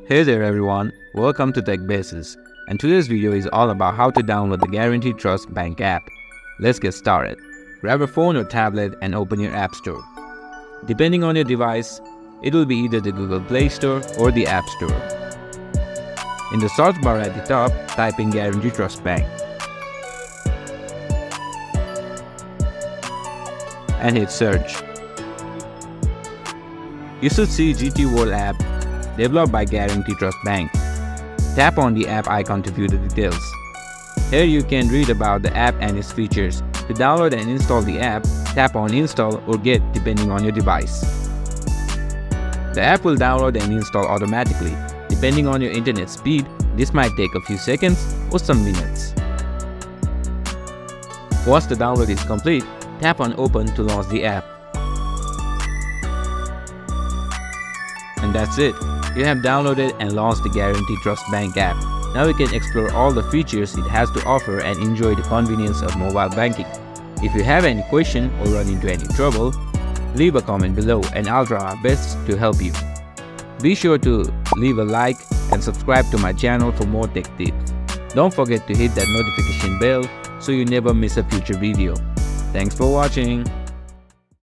Hey there everyone, welcome to Tech Basis, and today's video is all about how to download the Guaranty Trust Bank app. Let's get started. Grab a phone or tablet and open your App Store. Depending on your device, it will be either the Google Play Store or the App Store. In the search bar at the top, type in Guaranty Trust Bank and hit search. You should see GT World app developed by Guaranty Trust Bank. Tap on the app icon to view the details. Here you can read about the app and its features. To download and install the app, tap on Install or Get depending on your device. The app will download and install automatically. Depending on your internet speed, this might take a few seconds or some minutes. Once the download is complete, tap on Open to launch the app. And that's it. You have downloaded and launched the Guaranty Trust Bank app. Now you can explore all the features it has to offer and enjoy the convenience of mobile banking. If you have any question or run into any trouble, leave a comment below and I'll try our best to help you. Be sure to leave a like and subscribe to my channel for more tech tips. Don't forget to hit that notification bell so you never miss a future video. Thanks for watching.